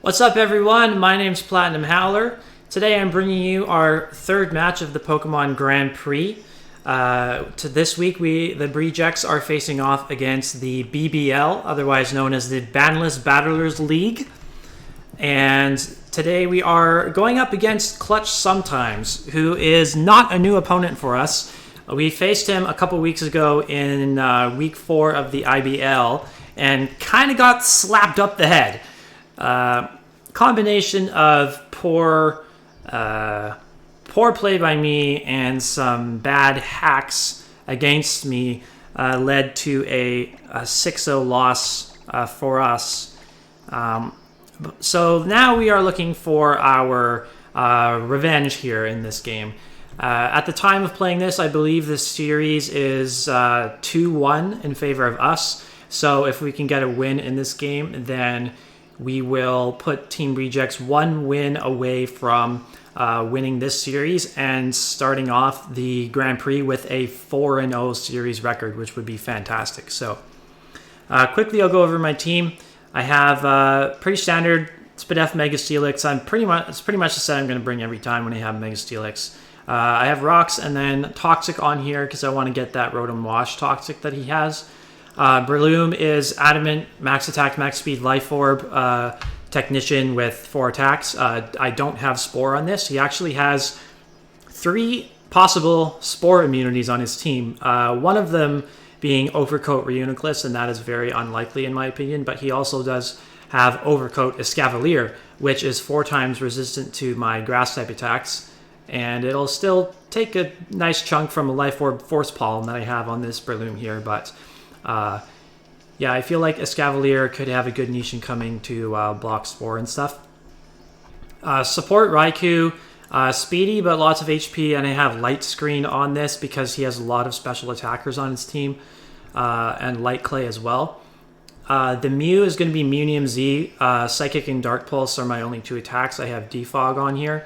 What's up, everyone? My name's PlatinumHowler. Today I'm bringing you our third match of the Pokemon Grand Prix. To this week, the Breedjects are facing off against the BBL, otherwise known as the Banlist Battlers League. And today we are going up against Clutchsometimes, who is not a new opponent for us. We faced him a couple weeks ago in week 4 of the IBL and kind of got slapped up the head. Combination of poor play by me and some bad hacks against me led to a 6-0 loss for us. So now we are looking for our revenge here in this game. At the time of playing this, I believe this series is 2-1 in favor of us. So if we can get a win in this game, then we will put Team Breedjects one win away from winning this series and starting off the Grand Prix with a 4-0 series record, which would be fantastic. So quickly, I'll go over my team. I have pretty standard Spadef Mega Steelix. It's pretty much the set I'm going to bring every time when I have Mega Steelix. I have Rocks and then Toxic on here because I want to get that Rotom Wash Toxic that he has. Breloom is Adamant, Max Attack, Max Speed, Life Orb, Technician with 4 attacks. I don't have Spore on this. He actually has 3 possible Spore immunities on his team. One of them being Overcoat Reuniclus, and that is very unlikely in my opinion, but he also does have Overcoat Escavalier, which is 4 times resistant to my Grass-type attacks, and it'll still take a nice chunk from a Life Orb Force Pollen that I have on this Breloom here, but yeah, I feel like Escavalier could have a good niche coming to block Spore and stuff. Support Raikou, speedy but lots of HP, and I have Light Screen on this because he has a lot of special attackers on his team, and Light Clay as well. The Mew is going to be Munium Z. Psychic and Dark Pulse are my only 2 attacks. I have Defog on here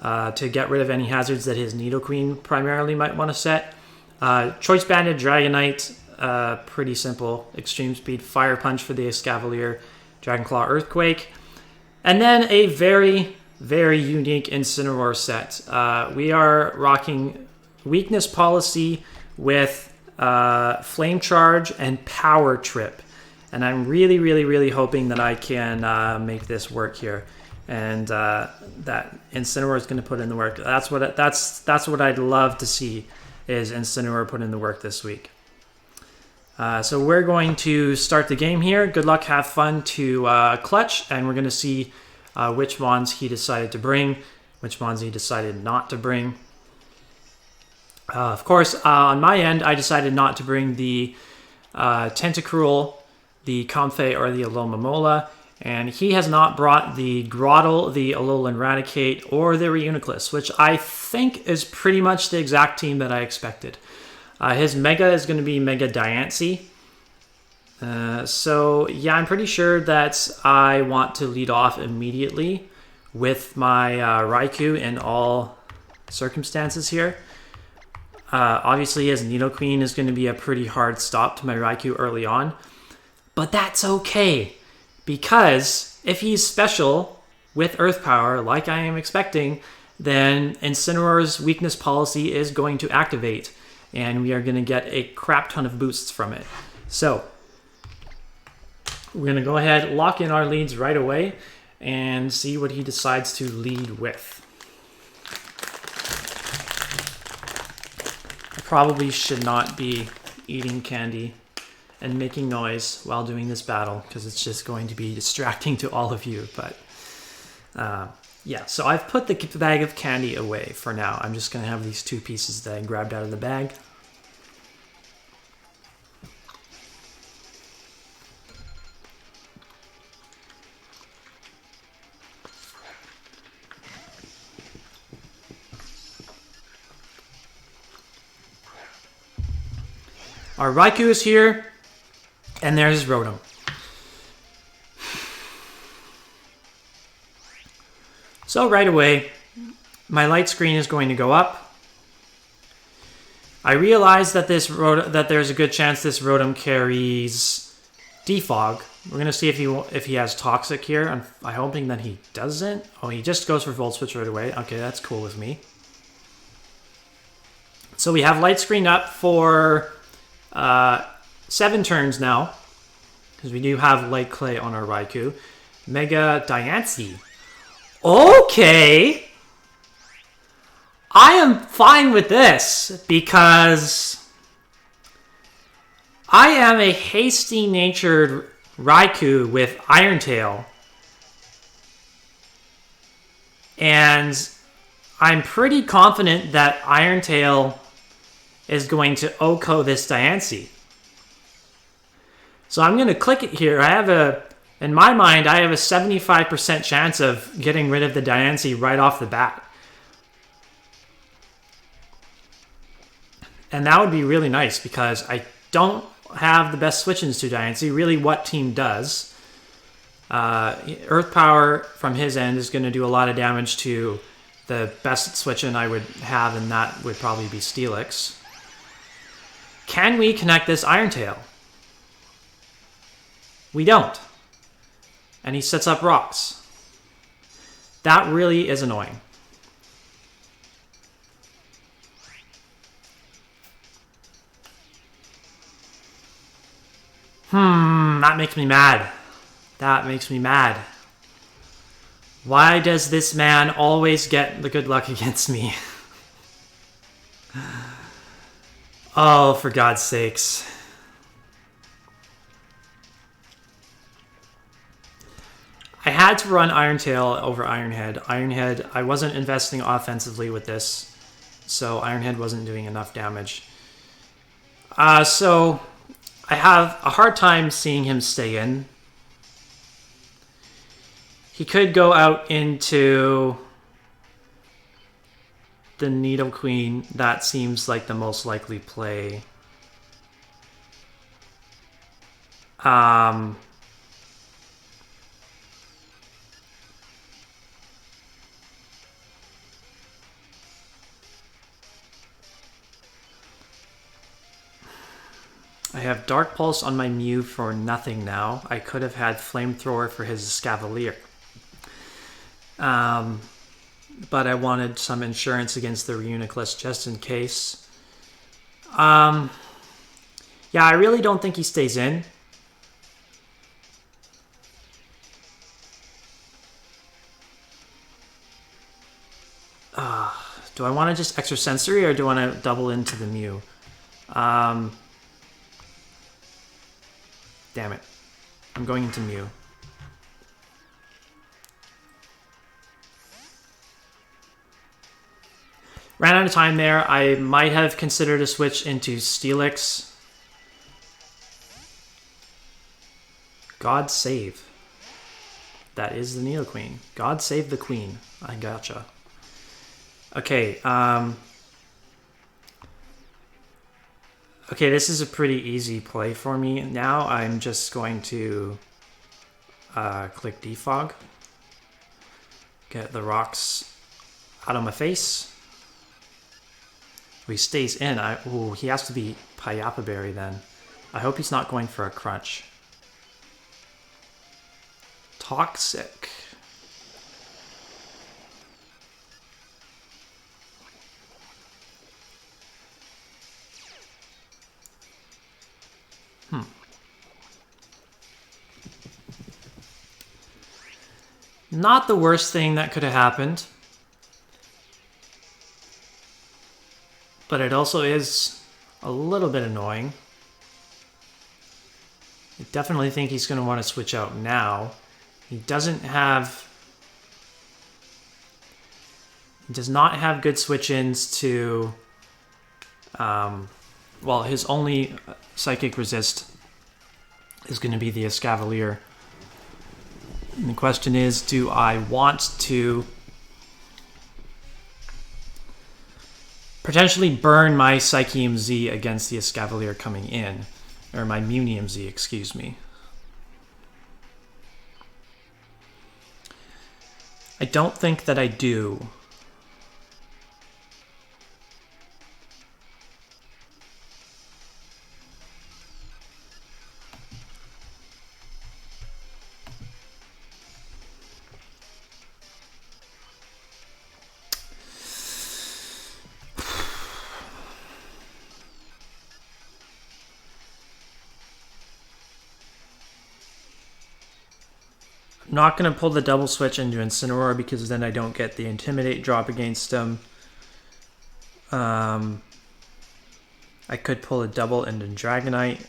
to get rid of any hazards that his Nidoqueen primarily might want to set. Choice Banded, Dragonite, pretty simple. Extreme Speed, Fire Punch for the Escavalier, Dragon Claw, Earthquake. And then a very, very unique Incineroar set. We are rocking Weakness Policy with Flame Charge and Power Trip. And I'm really, really, really hoping that I can make this work here. And that Incineroar is going to put in the work. That's what I'd love to see, is Incineroar put in the work this week. So we're going to start the game here. Good luck, have fun to Clutch, and we're going to see which Mons he decided to bring, which Mons he decided not to bring. Of course, on my end, I decided not to bring the Tentacruel, the Comfey, or the Alomomola, and he has not brought the Grotle, the Alolan Raticate, or the Reuniclus, which I think is pretty much the exact team that I expected. His Mega is going to be Mega Diancie. So, yeah, I'm pretty sure that I want to lead off immediately with my Raikou in all circumstances here. Obviously, his Nidoqueen is going to be a pretty hard stop to my Raikou early on. But that's okay, because if he's special with Earth Power, like I am expecting, then Incineroar's Weakness Policy is going to activate, and we are going to get a crap ton of boosts from it. So we're going to go ahead, lock in our leads right away, and see what he decides to lead with. I probably should not be eating candy and making noise while doing this battle, because it's just going to be distracting to all of you. But yeah, so I've put the bag of candy away for now. I'm just going to have these 2 pieces that I grabbed out of the bag. Our Raikou is here, and there's his Rotom. So right away, my light screen is going to go up. I realize that there's a good chance this Rotom carries Defog. We're gonna see if he has Toxic here. I'm hoping that he doesn't. Oh, he just goes for Volt Switch right away. Okay, that's cool with me. So we have Light Screen up for 7 turns now, because we do have Light Clay on our Raikou. Mega Diancie. Okay! I am fine with this, because I am a hasty-natured Raikou with Iron Tail. And I'm pretty confident that Iron Tail is going to OHKO this Diancie. So I'm going to click it here. In my mind, I have a 75% chance of getting rid of the Diancie right off the bat. And that would be really nice, because I don't have the best switch-ins to Diancie. Really, what team does. Earth Power from his end is going to do a lot of damage to the best switch-in I would have, and that would probably be Steelix. Can we connect this Iron Tail? We don't. And he sets up rocks. That really is annoying. That makes me mad. That makes me mad. Why does this man always get the good luck against me? Oh, for God's sakes. I had to run Iron Tail over Iron Head. Iron Head, I wasn't investing offensively with this, so Iron Head wasn't doing enough damage. So I have a hard time seeing him stay in. He could go out into the Nidoqueen. That seems like the most likely play. I have Dark Pulse on my Mew for nothing now. I could have had Flamethrower for his Escavalier. But I wanted some insurance against the Reuniclus just in case. Yeah, I really don't think he stays in. Do I want to just Extrasensory, or do I want to double into the Mew? Damn it. I'm going into Mew. Ran out of time there. I might have considered a switch into Steelix. God save. That is the Nidoqueen. God save the Queen. I gotcha. Okay, okay, this is a pretty easy play for me. Now I'm just going to click Defog. Get the rocks out of my face. He stays in. Ooh, he has to be Payapa Berry then. I hope he's not going for a Crunch. Toxic. Not the worst thing that could have happened. But it also is a little bit annoying. I definitely think he's going to want to switch out now. He doesn't have... He does not have good switch-ins to... well, his only Psychic Resist is going to be the Escavalier. And the question is, do I want to potentially burn my Psychium Z against the Escavalier coming in? Or my Munium Z, excuse me. I don't think that I do. Not going to pull the double switch into Incineroar because then I don't get the Intimidate drop against him. I could pull a double into Dragonite.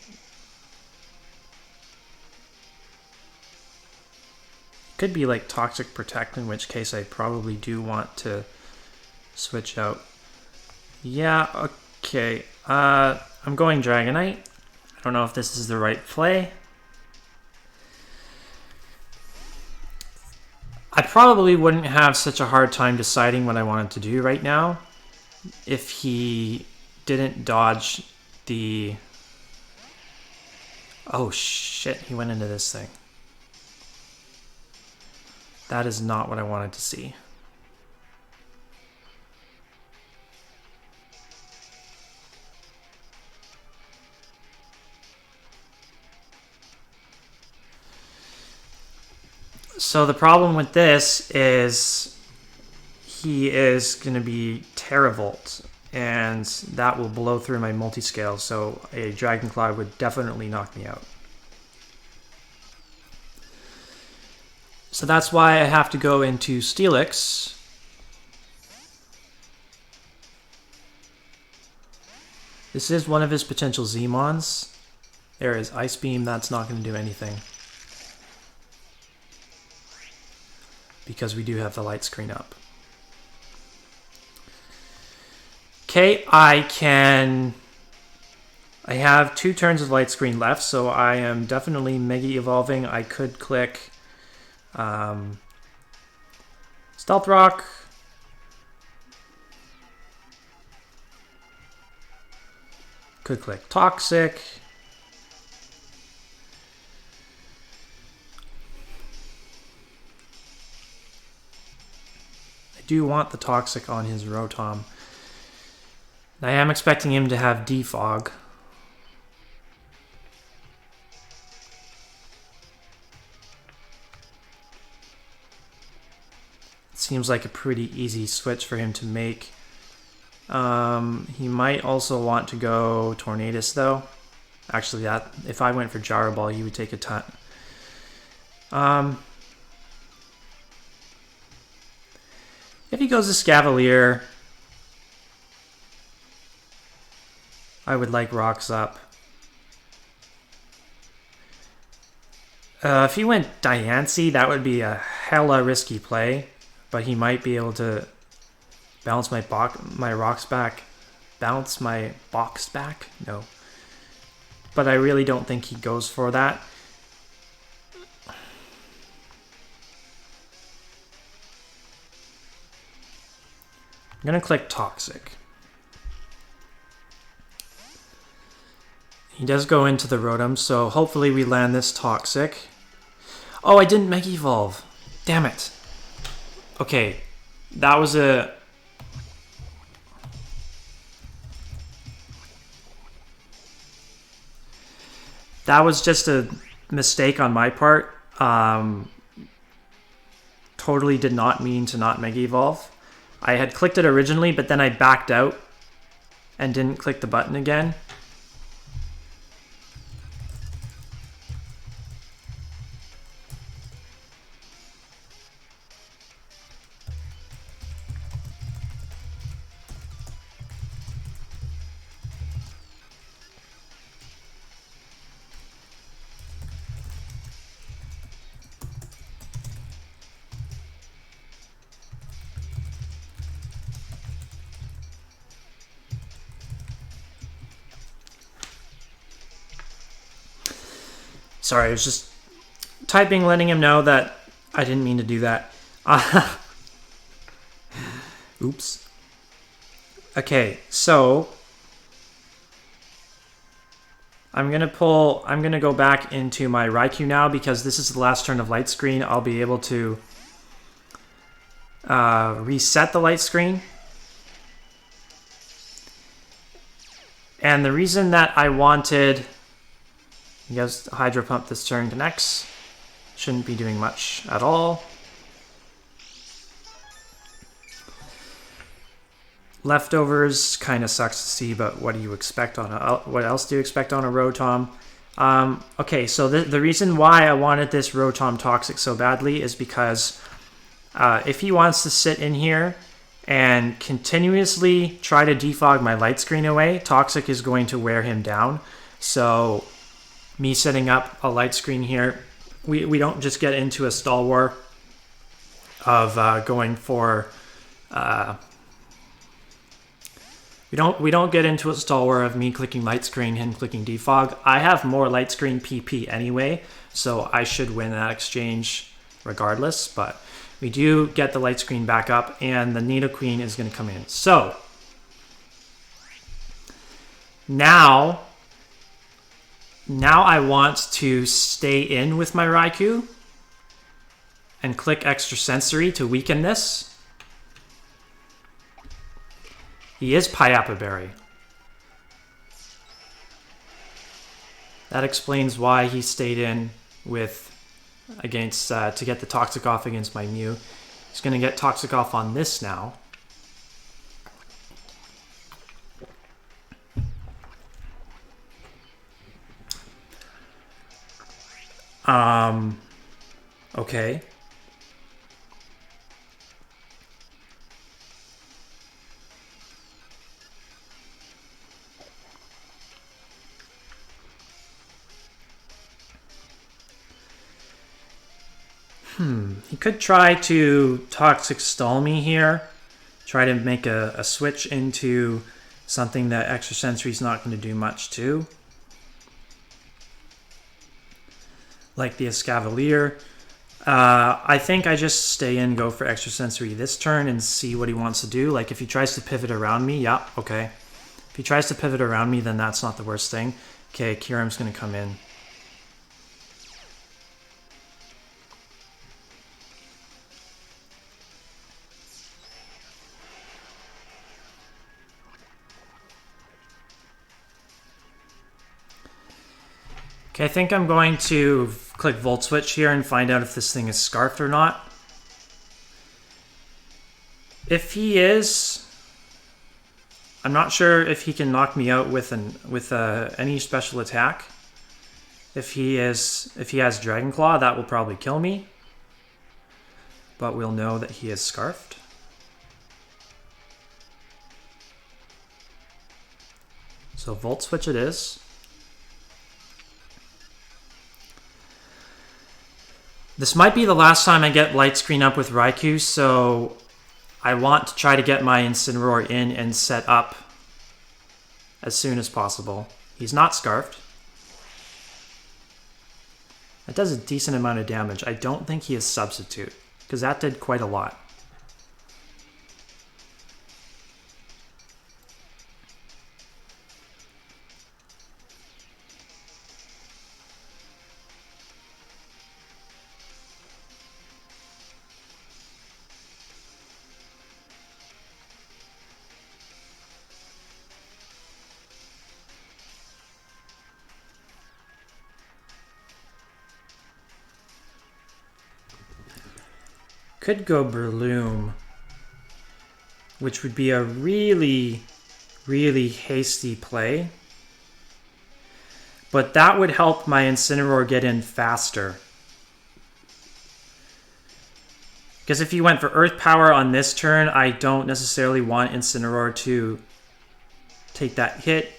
Could be like Toxic Protect, in which case I probably do want to switch out. Yeah, okay. I'm going Dragonite. I don't know if this is the right play. I probably wouldn't have such a hard time deciding what I wanted to do right now if he didn't dodge the... Oh shit, he went into this thing. That is not what I wanted to see. So the problem with this is he is going to be Terravolt, and that will blow through my multiscale, so a Dragon Claw would definitely knock me out. So that's why I have to go into Steelix. This is one of his potential Z-Mons. There is Ice Beam, that's not going to do anything. Because we do have the light screen up. Okay, I have 2 turns of light screen left, so I am definitely Mega Evolving. I could click Stealth Rock. Could click Toxic. I do want the Toxic on his Rotom. I am expecting him to have Defog. Seems like a pretty easy switch for him to make. He might also want to go Tornadus though. Actually, that if I went for Gyro Ball, he would take a ton. If he goes to Scavalier, I would like Rocks Up. If he went Diancie, that would be a hella risky play. But he might be able to bounce my rocks back. Bounce my box back? No. But I really don't think he goes for that. I'm going to click Toxic. He does go into the Rotom, so hopefully we land this Toxic. Oh, I didn't Mega Evolve. Damn it. Okay, that was a... That was just a mistake on my part. Totally did not mean to not Mega Evolve. I had clicked it originally, but then I backed out and didn't click the button again. Sorry, I was just typing, letting him know that I didn't mean to do that. Oops. Okay, so I'm gonna go back into my Raikou now because this is the last turn of light screen. I'll be able to reset the light screen. And the reason that I wanted... He has Hydro Pump this turn, connects. Shouldn't be doing much at all. Leftovers kind of sucks to see, but what do you expect on what else do you expect on a Rotom? Okay, so the reason why I wanted this Rotom Toxic so badly is because if he wants to sit in here and continuously try to defog my light screen away, Toxic is going to wear him down. So me setting up a light screen here, we don't just get into a stall war of going for... We don't get into a stall war of me clicking light screen, him clicking defog. I have more light screen PP anyway, so I should win that exchange regardless. But we do get the light screen back up, and the Nidoqueen is going to come in. So now I want to stay in with my Raikou and click Extrasensory to weaken this. He is Payapa Berry. That explains why he stayed in with against to get the Toxic off against my Mew. He's going to get Toxic off on this now. Okay. He could try to Toxic Stall me here. Try to make a switch into something that Extrasensory is not going to do much to. Like the Escavalier. I think I just stay in, go for Extrasensory this turn and see what he wants to do. Like if he tries to pivot around me, yeah, okay. If he tries to pivot around me, then that's not the worst thing. Okay, Kyurem's going to come in. Okay, I think I'm going to click Volt Switch here and find out if this thing is Scarfed or not. If he is, I'm not sure if he can knock me out with any special attack. If he has Dragon Claw, that will probably kill me. But we'll know that he is Scarfed. So Volt Switch it is. This might be the last time I get light screen up with Raikou, so I want to try to get my Incineroar in and set up as soon as possible. He's not Scarfed. That does a decent amount of damage. I don't think he is Substitute, because that did quite a lot. Could go Breloom, which would be a really, really hasty play. But that would help my Incineroar get in faster. Because if he went for Earth Power on this turn, I don't necessarily want Incineroar to take that hit.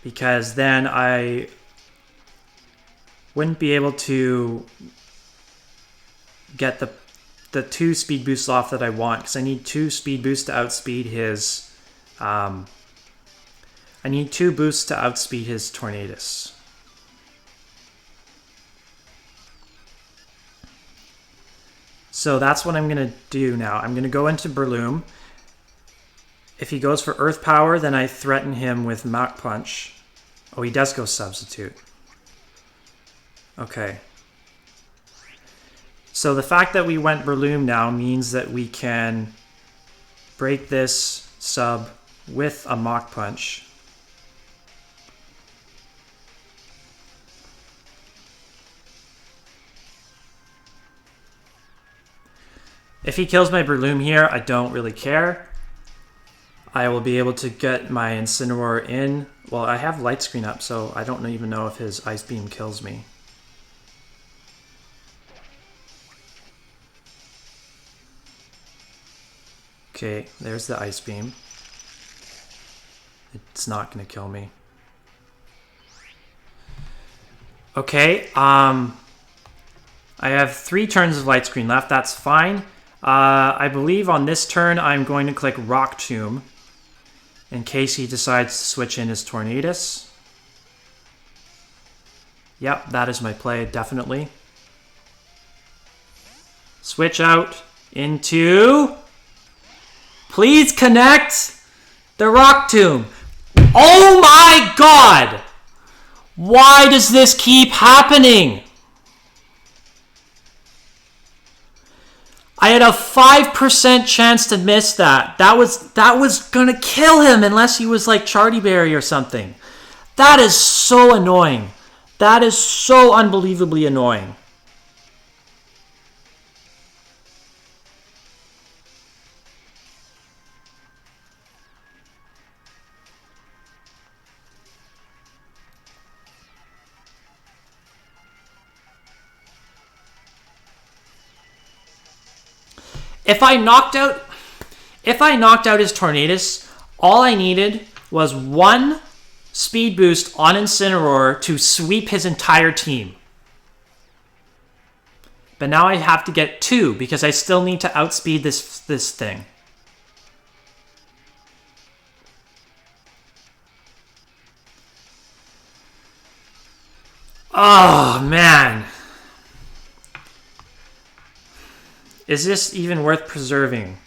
Because then I wouldn't be able to get the 2 speed boosts off that I want, because I need 2 speed boosts to outspeed his Tornadus. So that's what I'm going to do now. I'm going to go into Breloom. If he goes for Earth Power, then I threaten him with Mach Punch. Oh, he does go Substitute. Okay. So the fact that we went Breloom now means that we can break this sub with a Mach Punch. If he kills my Breloom here, I don't really care. I will be able to get my Incineroar in. Well, I have Light Screen up, so I don't even know if his Ice Beam kills me. Okay, there's the Ice Beam. It's not going to kill me. Okay, I have 3 turns of Light Screen left. That's fine. I believe on this turn I'm going to click Rock Tomb in case he decides to switch in his Tornadus. Yep, that is my play, definitely. Switch out into... Please connect the Rock Tomb. Oh my god! Why does this keep happening? I had a 5% chance to miss that. That was gonna kill him unless he was like Charty Berry or something. That is so annoying. That is so unbelievably annoying. If I knocked out his Tornadus, all I needed was 1 speed boost on Incineroar to sweep his entire team. But now I have to get 2 because I still need to outspeed this thing. Oh, man. Is this even worth preserving?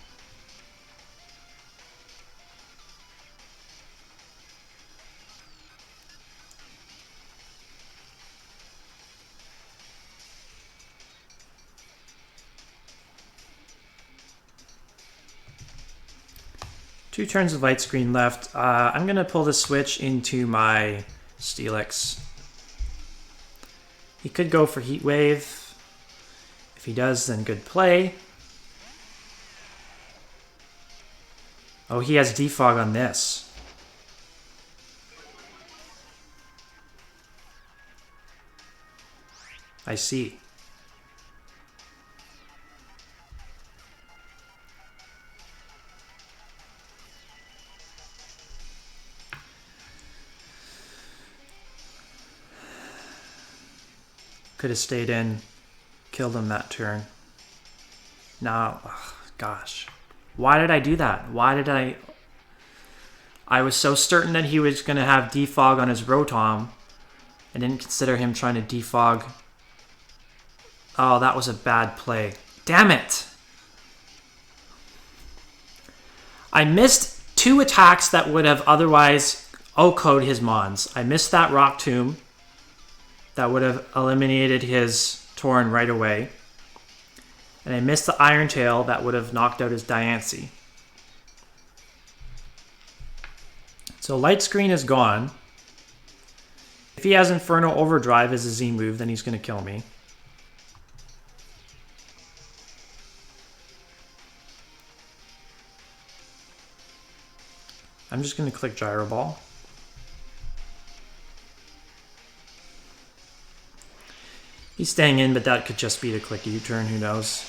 Two turns of Light Screen left. I'm going to pull the switch into my Steelix. He could go for Heat Wave. If he does, then good play. Oh, he has Defog on this. I see. Could have stayed in. Killed him that turn. Now, oh, gosh. Why did I do that? Why did I... I was so certain that he was going to have defog on his Rotom. I didn't consider him trying to defog. Oh, that was a bad play. Damn it! I missed 2 attacks that would have otherwise OHKO'd his Mons. I missed that Rock Tomb. That would have eliminated his Torn right away. And I missed the Iron Tail that would have knocked out his Diancie. So Light Screen is gone. If he has Inferno Overdrive as a Z move, then he's going to kill me. I'm just going to click Gyro Ball. He's staying in, but that could just be to click U-turn, who knows.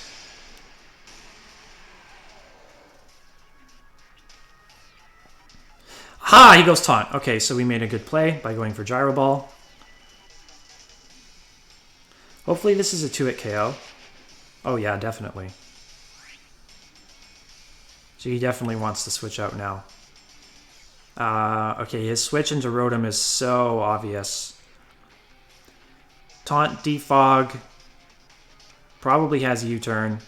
Ha! He goes Taunt. Okay, so we made a good play by going for Gyro Ball. Hopefully this is a 2-hit KO. Oh yeah, definitely. So he definitely wants to switch out now. Okay, his switch into Rotom is so obvious. Taunt, Defog, probably has U-turn.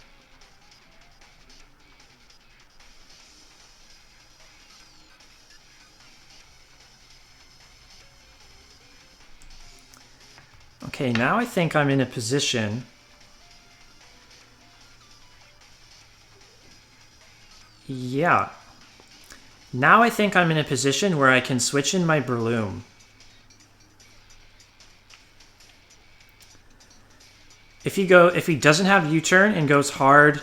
Okay, now I think I'm in a position. Yeah. Now I think I'm in a position where I can switch in my Breloom. If he doesn't have U-turn and goes hard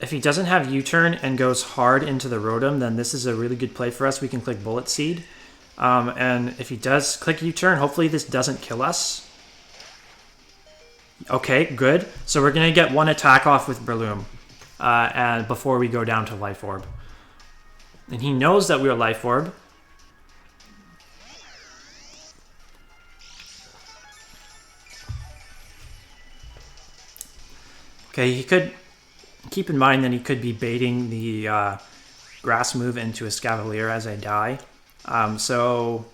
if he doesn't have U-turn and goes hard into the Rotom, then this is a really good play for us. We can click Bullet Seed. And if he does click U-turn, hopefully this doesn't kill us. Okay, good. So we're going to get one attack off with Breloom and before we go down to Life Orb. And he knows that we're Life Orb. Okay, he could keep in mind that he could be baiting the grass move into a Scavalier as I die. So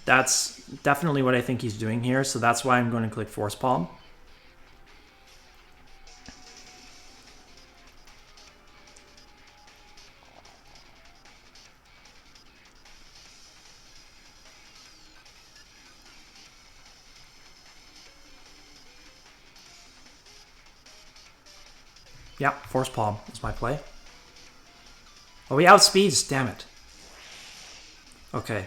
that's definitely what I think he's doing here. So that's why I'm going to click Force Palm. Yeah, Force Palm is my play. Oh, he outspeeds, damn it. Okay.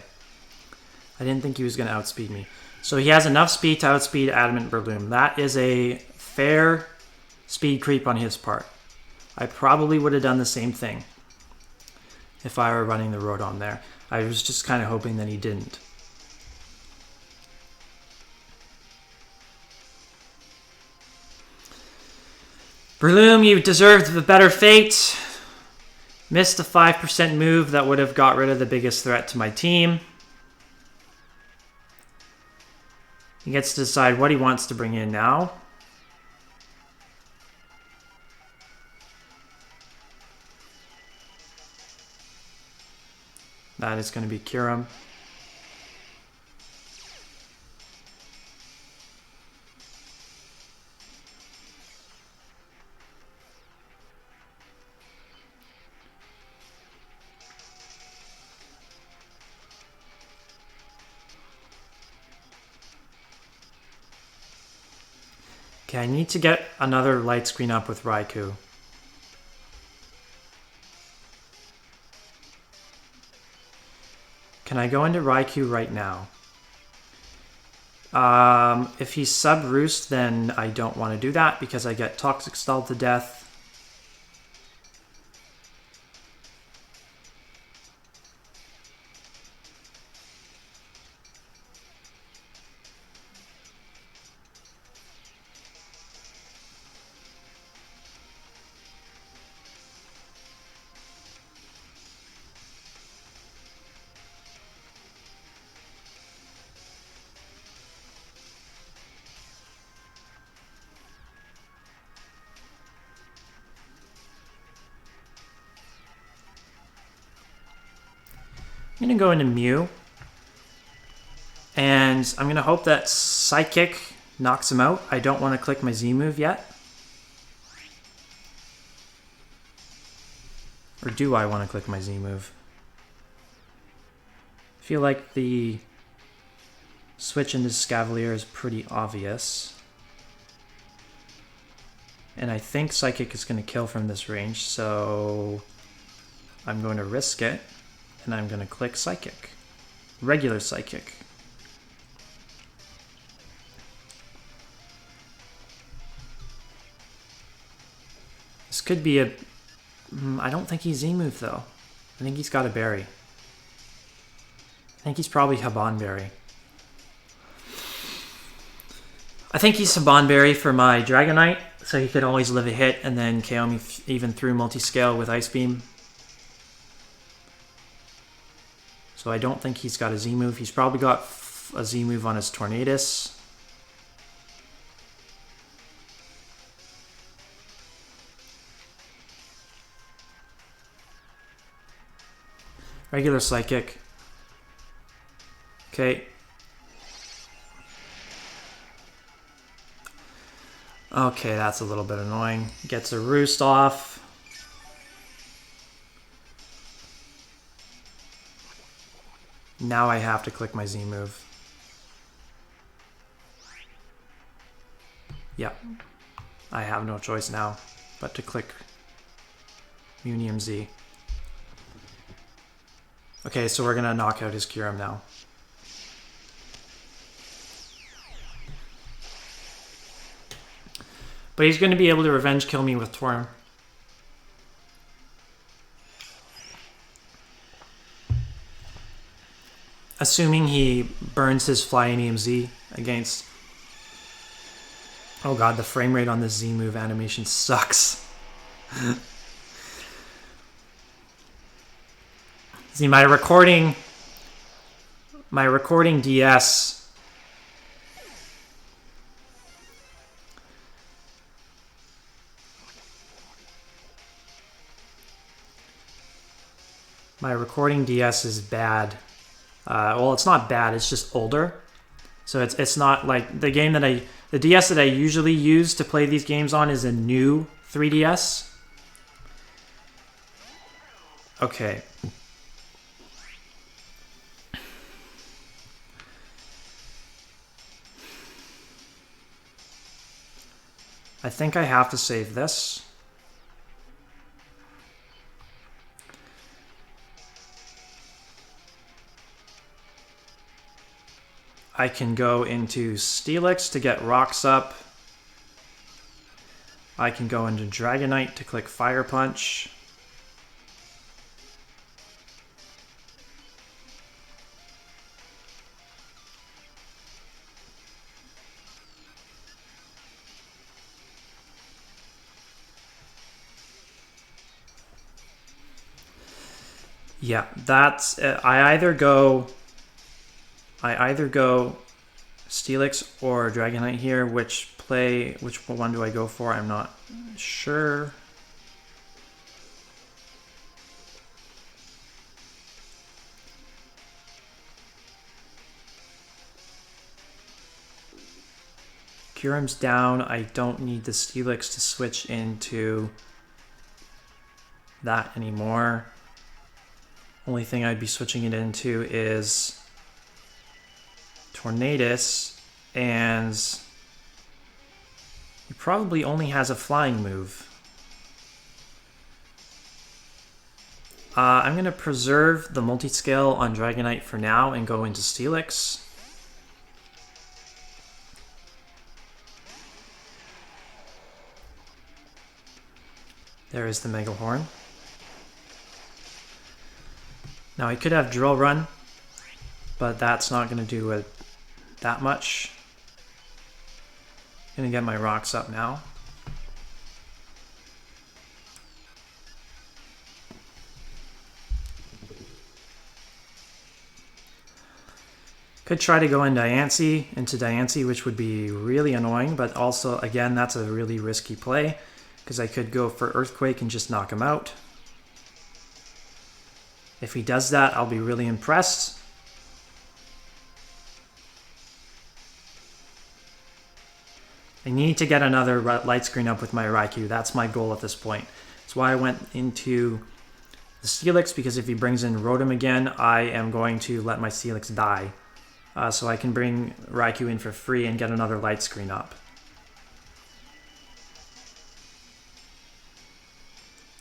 I didn't think he was going to outspeed me. So he has enough speed to outspeed Adamant Breloom. That is a fair speed creep on his part. I probably would have done the same thing if I were running the Rotom there. I was just kind of hoping that he didn't. Breloom, you deserved a better fate. Missed a 5% move that would have got rid of the biggest threat to my team. He gets to decide what he wants to bring in now. That is going to be Kyurem. Okay, I need to get another light screen up with Raikou. Can I go into Raikou right now? If he's sub-roost, then I don't want to do that because I get Toxic Stalled to death. I'm going to go into Mew. And I'm going to hope that Psychic knocks him out. I don't want to click my Z move yet. Or do I want to click my Z move? I feel like the switch into Scavalier is pretty obvious. And I think Psychic is going to kill from this range, so I'm going to risk it. And I'm going to click Psychic. Regular Psychic. This could be a... I don't think he's Z-move though. I think he's got a berry. I think he's probably Habanberry. I think he's Habanberry for my Dragonite, so he could always live a hit and then KO me even through multi-scale with Ice Beam. So I don't think he's got a Z-move. He's probably got a Z-move on his Tornadus. Regular Psychic. Okay. Okay, that's a little bit annoying. Gets a Roost off. Now I have to click my Z move. Yep. I have no choice now but to click Unium Z. Okay, so we're going to knock out his Kyurem now. But he's going to be able to revenge kill me with Torm. Assuming he burns his Flying EMZ against... Oh god, the frame rate on this Z move animation sucks. See, my recording DS... My recording DS is bad. Well, it's not bad, it's just older. So it's not like the game that the DS that I usually use to play these games on is a new 3DS. Okay. I think I have to save this. I can go into Steelix to get rocks up. I can go into Dragonite to click Fire Punch. Yeah, that's I either go Steelix or Dragonite here. Which one do I go for? I'm not sure. Kyurem's down. I don't need the Steelix to switch into that anymore. Only thing I'd be switching it into is Tornadus, and he probably only has a flying move. I'm going to preserve the multi-scale on Dragonite for now and go into Steelix. There is the Mega Horn. Now I could have Drill Run, but that's not going to do it that much. I'm going to get my rocks up now. Could try to go into Diancie, which would be really annoying, but also, again, that's a really risky play, because I could go for Earthquake and just knock him out. If he does that, I'll be really impressed. I need to get another light screen up with my Raikou. That's my goal at this point. That's why I went into the Steelix, because if he brings in Rotom again, I am going to let my Steelix die. So I can bring Raikou in for free and get another light screen up.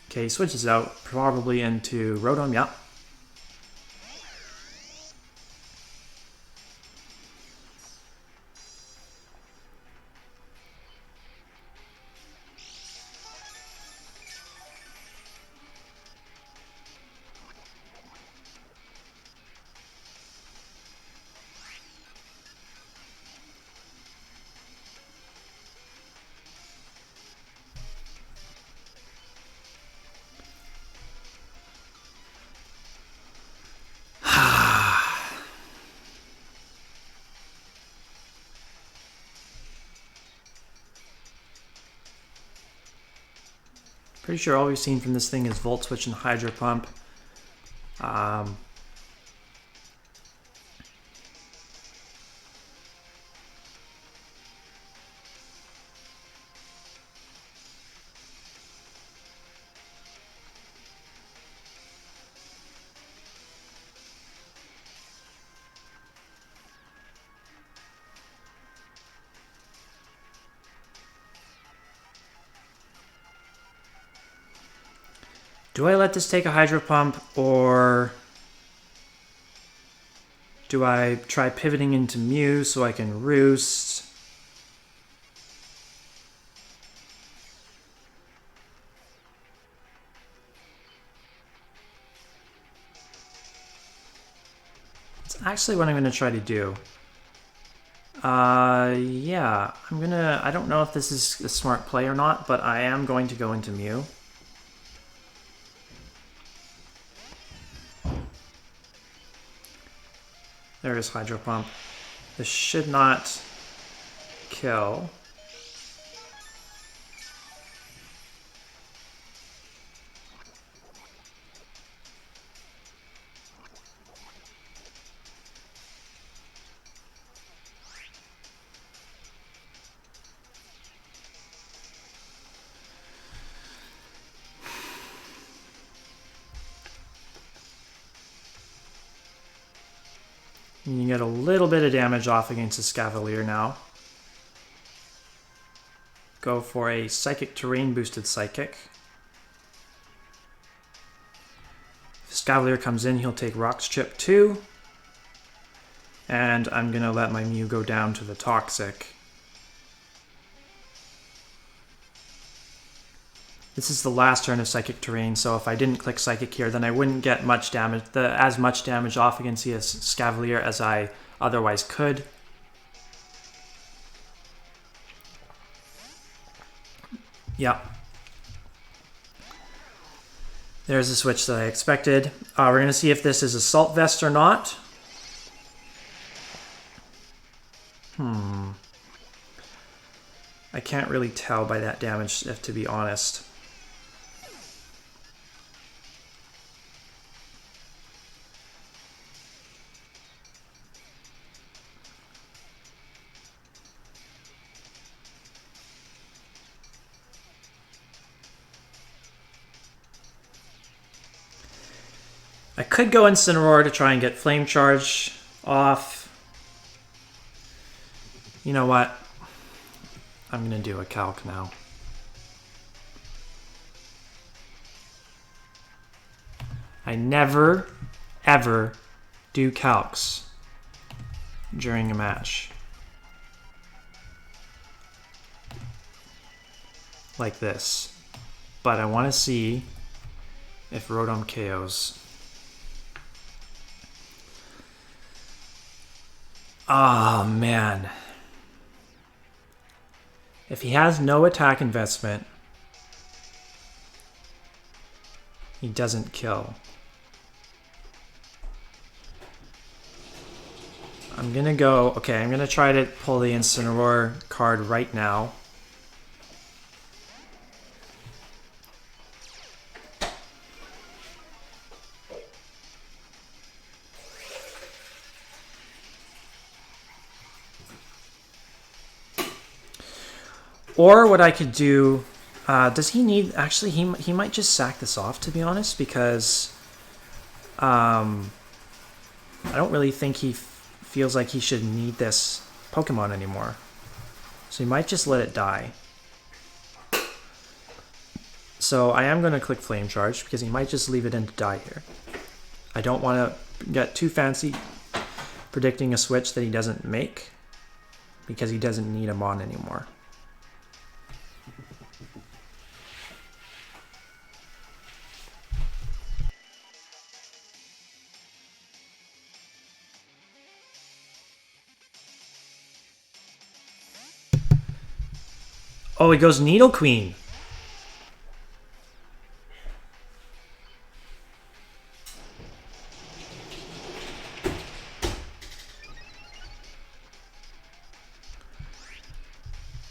Okay, switches out, probably into Rotom, yeah. Pretty sure all we've seen from this thing is Volt Switch and Hydro Pump. Do I let this take a Hydro Pump, or do I try pivoting into Mew so I can Roost? That's actually what I'm going to try to do. Yeah, I don't know if this is a smart play or not, but I am going to go into Mew. There is Hydro Pump. This should not kill. You can get a little bit of damage off against this Cavalier now. Go for a Psychic Terrain boosted Psychic. If this Cavalier comes in, he'll take Rock's Chip too. And I'm going to let my Mew go down to the Toxic. This is the last turn of Psychic Terrain, so if I didn't click Psychic here, then I wouldn't get much damage, as much damage off against the Scavalier as I otherwise could. Yep. There's the switch that I expected. We're going to see if this is Assault Vest or not. I can't really tell by that damage, to be honest. I could go Incineroar to try and get Flame Charge off. You know what? I'm going to do a Calc now. I never, ever do Calcs during a match. Like this. But I want to see if Rotom KOs. Oh, man. If he has no attack investment, he doesn't kill. I'm going to go... Okay, I'm going to try to pull the Incineroar card right now. Or what I could do, does he need, actually he might just sack this off, to be honest, because I don't really think he feels like he should need this Pokemon anymore. So he might just let it die. So I am going to click Flame Charge because he might just leave it in to die here. I don't want to get too fancy predicting a switch that he doesn't make because he doesn't need a Mon anymore. Oh, he goes Needle Queen.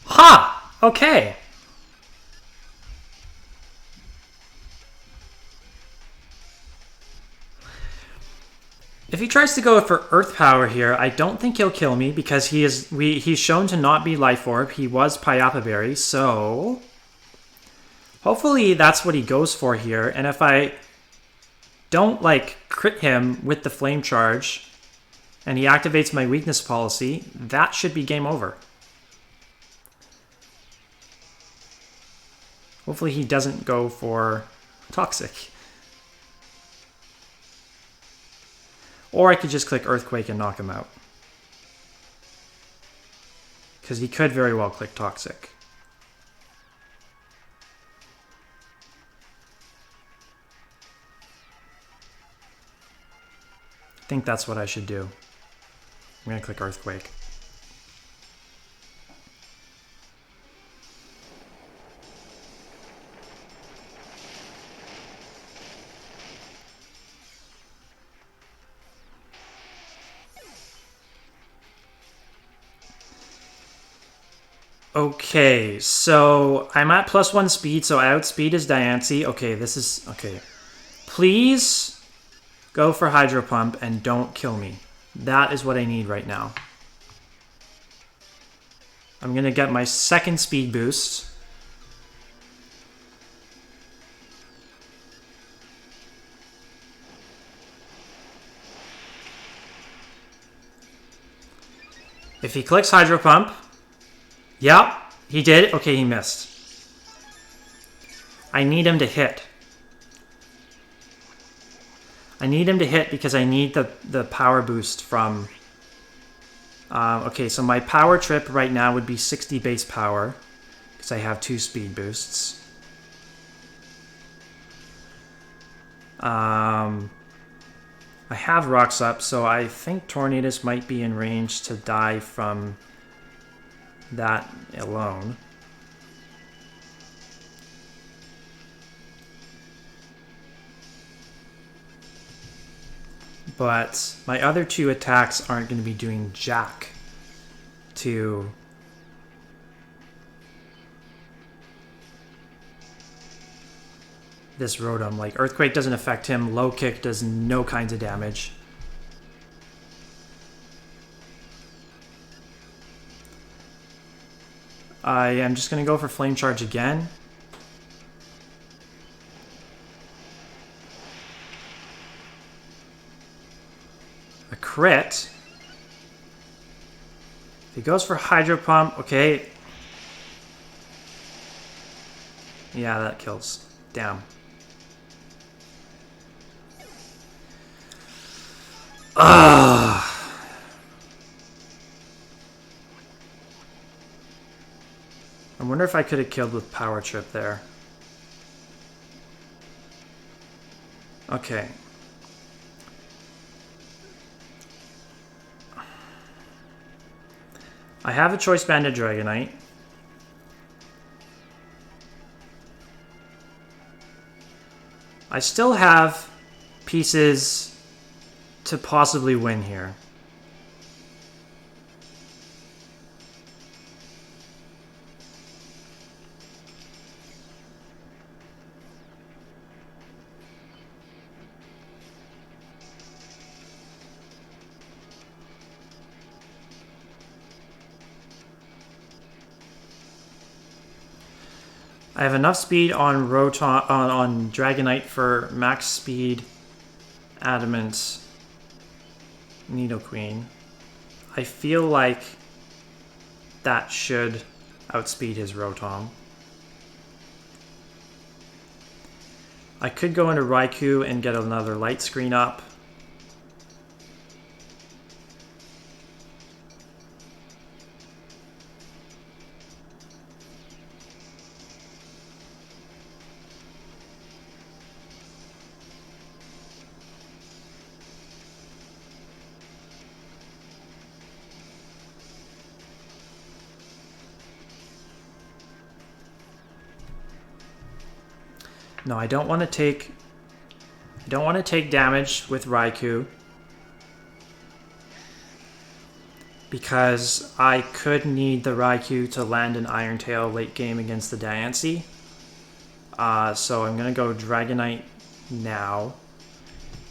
Ha! Okay. If he tries to go for Earth Power here, I don't think he'll kill me because he's shown to not be Life Orb. He was Payapa Berry, so hopefully that's what he goes for here. And if I don't like crit him with the Flame Charge and he activates my weakness policy, that should be game over. Hopefully he doesn't go for Toxic. Or I could just click Earthquake and knock him out. Because he could very well click Toxic. I think that's what I should do. I'm going to click Earthquake. Okay, so I'm at +1 speed, so I outspeed his Diancie. Okay, this is... Okay. Please go for Hydro Pump and don't kill me. That is what I need right now. I'm going to get my second speed boost. If he clicks Hydro Pump... Yep, he did. Okay, he missed. I need him to hit. I need him to hit because I need the power boost from... okay, so my power trip right now would be 60 base power because I have 2 speed boosts. I have Rocks Up, so I think Tornadus might be in range to die from that alone. But my other 2 attacks aren't going to be doing jack to this Rotom. Like, Earthquake doesn't affect him, Low Kick does no kinds of damage. I am just going to go for Flame Charge again. A crit. If he goes for Hydro Pump, okay. Yeah, that kills. Damn. Ugh. I wonder if I could have killed with Power Trip there. Okay. I have a Choice Banded Dragonite. I still have pieces to possibly win here. I have enough speed on Rotom on Dragonite for max speed Adamant Nidoqueen. I feel like that should outspeed his Rotom. I could go into Raikou and get another light screen up. No, I don't want to take damage with Raikou because I could need the Raikou to land an Iron Tail late game against the Diancie. So I'm going to go Dragonite now,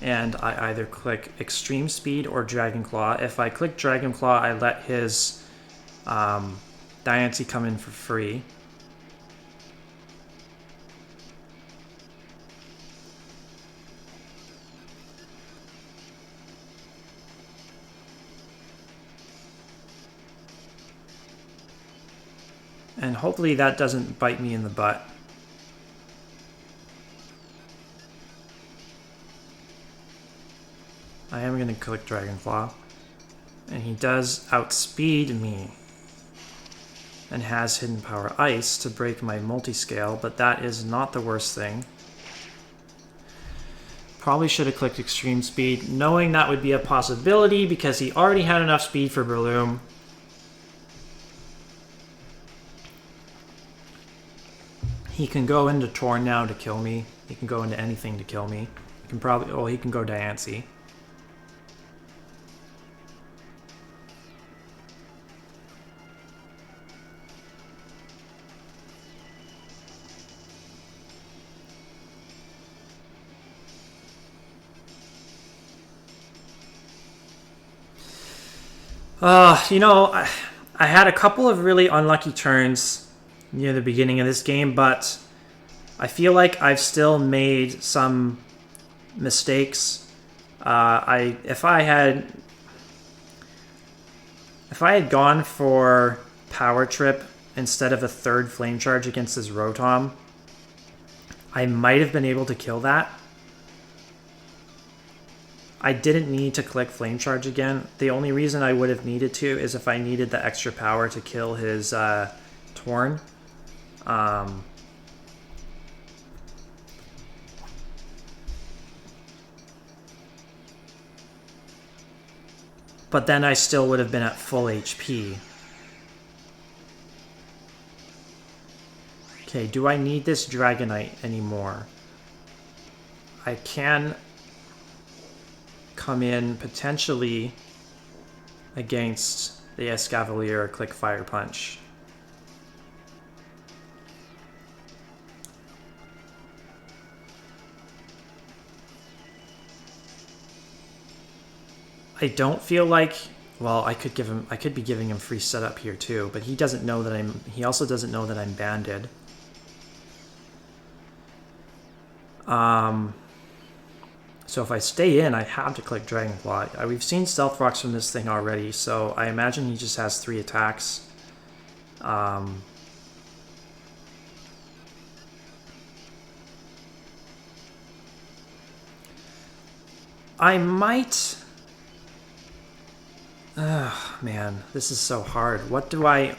and I either click Extreme Speed or Dragon Claw. If I click Dragon Claw, I let his Diancie come in for free. And hopefully that doesn't bite me in the butt. I am going to click Dragon Claw. And he does outspeed me. And has Hidden Power Ice to break my multiscale, but that is not the worst thing. Probably should have clicked extreme speed, knowing that would be a possibility because he already had enough speed for Breloom. He can go into Torn now to kill me. He can go into anything to kill me. He can probably... Oh, he can go Diancie. You know, I had a couple of really unlucky turns near the beginning of this game, but I feel like I've still made some mistakes. If I had gone for Power Trip instead of a third Flame Charge against this Rotom, I might have been able to kill that. I didn't need to click Flame Charge again. The only reason I would have needed to is if I needed the extra power to kill his Torn. But then I still would have been at full HP. Okay, do I need this Dragonite anymore? I can come in potentially against the Escavalier, click Fire Punch. I don't feel like, well, I could be giving him free setup here too, but he doesn't know that he also doesn't know that I'm banded. So if I stay in, I have to click Dragon Claw. We've seen Stealth Rocks from this thing already, so I imagine he just has 3 attacks. I might... Ugh, man, this is so hard. What do I...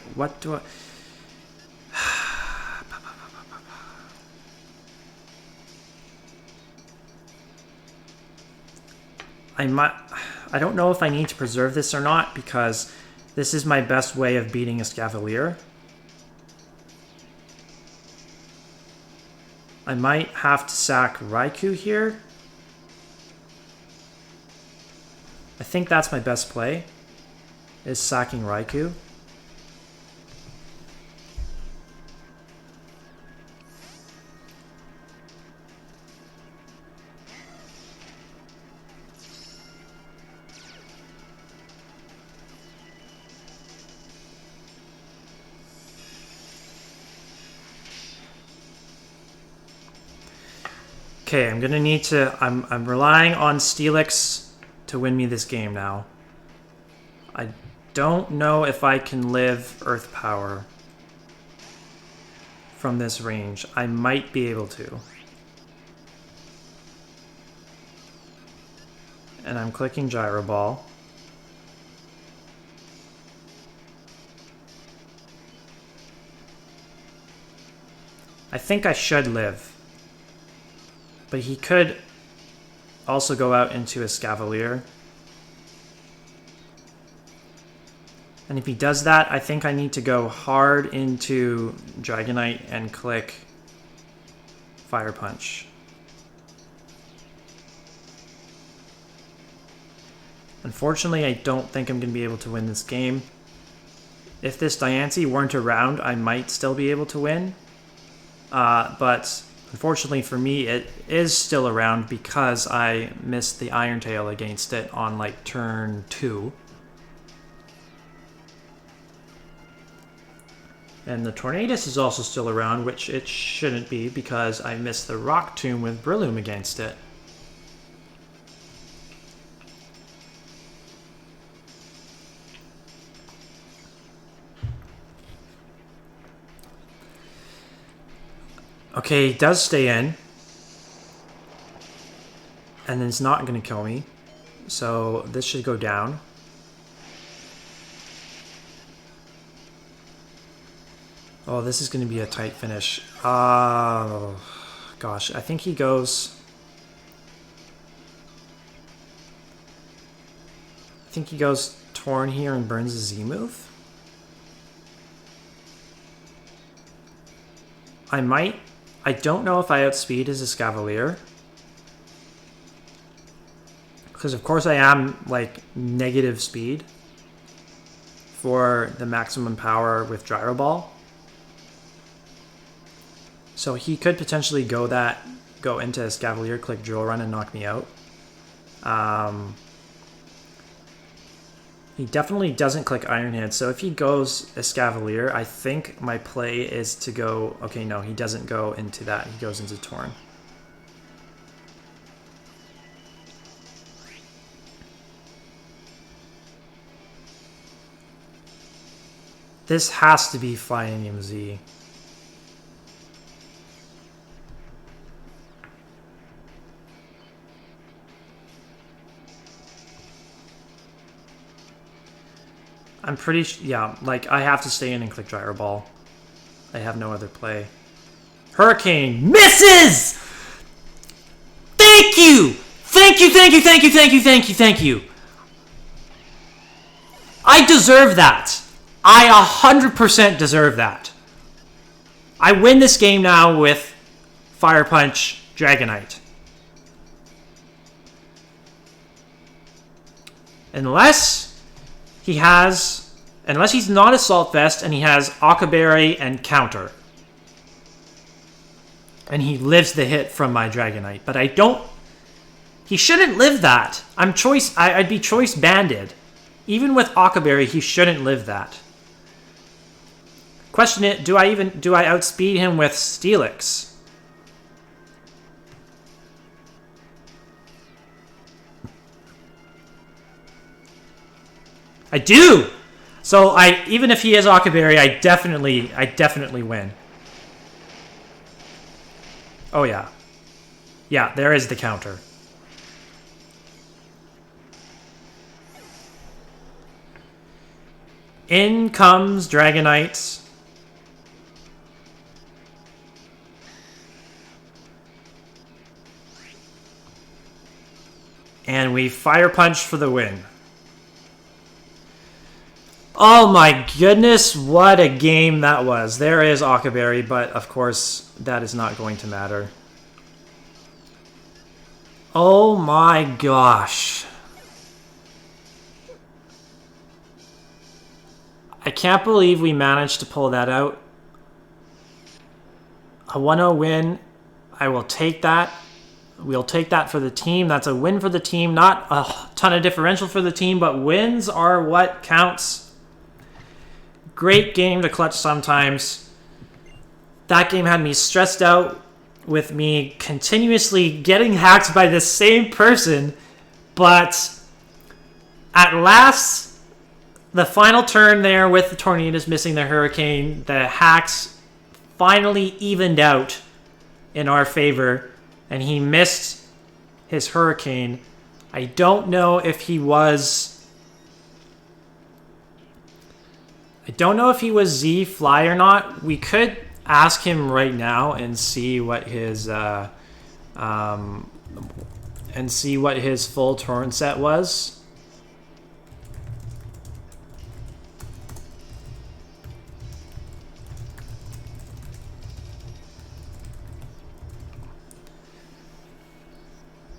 I don't know if I need to preserve this or not, because this is my best way of beating a Escavalier. I might have to sack Raikou here. I think that's my best play, is sacking Raikou. Okay, I'm gonna need to... I'm relying on Steelix to win me this game now. I don't know if I can live Earth Power from this range. I might be able to. And I'm clicking Gyro Ball. I think I should live. But he could also go out into Escavalier. And if he does that, I think I need to go hard into Dragonite and click Fire Punch. Unfortunately, I don't think I'm going to be able to win this game. If this Diancie weren't around, I might still be able to win. But unfortunately for me, it is still around because I missed the Iron Tail against it on like turn 2. And the Tornadus is also still around, which it shouldn't be because I missed the Rock Tomb with Breloom against it. Okay, he does stay in. And then it's not going to kill me. So this should go down. Oh, this is going to be a tight finish. Oh, gosh. I think he goes... think he goes Torn here and burns a Z move. I might. I don't know if I outspeed his Escavalier. Because of course I am like negative speed for the maximum power with Gyro Ball. So he could potentially go into Escavalier, click Drill Run, and knock me out. He definitely doesn't click Iron Head, so if he goes Escavalier, I think my play is to go... Okay, no, he doesn't go into that. He goes into Torn. This has to be Platinum Z. I'm pretty yeah, like, I have to stay in and click Gyro Ball. I have no other play. Hurricane misses! Thank you! Thank you, thank you, thank you, thank you, thank you, thank you. I deserve that. I 100% deserve that. I win this game now with Fire Punch Dragonite. Unless he's not Assault Vest and he has Occaberry and Counter. And he lives the hit from my Dragonite. But I don't... He shouldn't live that. I'd be choice banded. Even with Occaberry, he shouldn't live that. Question it, do I outspeed him with Steelix? I do! So even if he is Occaberry, I definitely win. Oh yeah. Yeah, there is the counter. In comes Dragonite. And we Fire Punch for the win. Oh my goodness, what a game that was. There is Occaberry, but of course that is not going to matter. Oh my gosh. I can't believe we managed to pull that out. A 1-0 win. I will take that. We'll take that for the team. That's a win for the team. Not a ton of differential for the team, but wins are what counts. Great game to Clutchsometimes. That game had me stressed out with me continuously getting hacked by the same person. But at last, the final turn there with the Tornadoes missing the Hurricane, the hacks finally evened out in our favor. And he missed his Hurricane. I don't know if he was... I don't know if he was Z Fly or not. We could ask him right now and see what his full turn set was.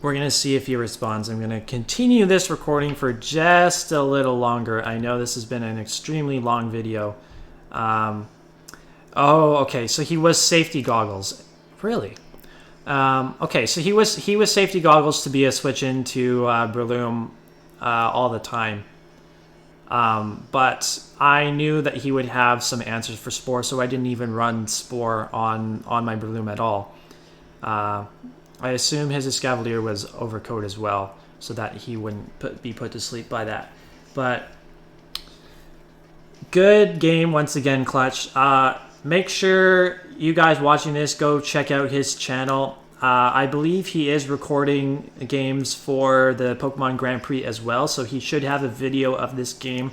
We're going to see if he responds. I'm going to continue this recording for just a little longer. I know this has been an extremely long video. Oh, okay. So he was safety goggles. Really? Okay, so he was safety goggles to be a switch into Breloom all the time. But I knew that he would have some answers for Spore, so I didn't even run Spore on my Breloom at all. I assume his Escavalier was overcoat as well, so that he wouldn't be put to sleep by that. But good game once again, Clutch. Make sure you guys watching this go check out his channel. I believe he is recording games for the Pokemon Grand Prix as well, so he should have a video of this game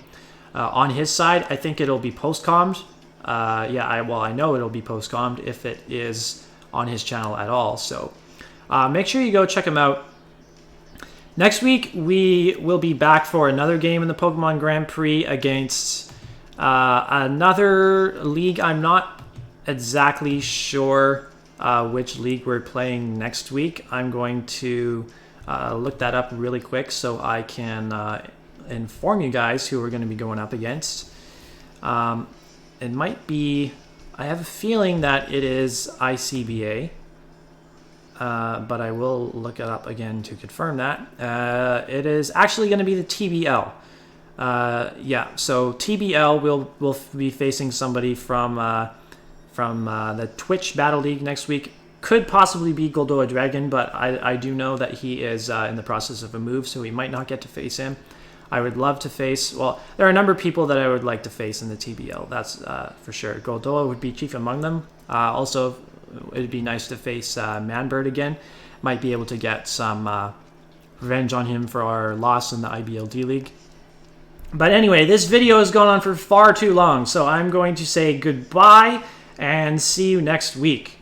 on his side. I think it'll be post-commed. I know it'll be post-commed if it is on his channel at all. So make sure you go check him out. Next week, we will be back for another game in the Pokemon Grand Prix against another league. I'm not exactly sure which league we're playing next week. I'm going to look that up really quick so I can inform you guys who we're going to be going up against. It might be... I have a feeling that it is ICBA. But I will look it up again to confirm that. It is actually going to be the TBL. Yeah, so TBL will be facing somebody from the Twitch Battle League next week. Could possibly be Goldoa Dragon, but I do know that he is in the process of a move, so we might not get to face him. I would love to face... Well, there are a number of people that I would like to face in the TBL. That's for sure. Goldoa would be chief among them. Also... It'd be nice to face Manbird again. Might be able to get some revenge on him for our loss in the IBLD League. But anyway, this video has gone on for far too long, so I'm going to say goodbye and see you next week.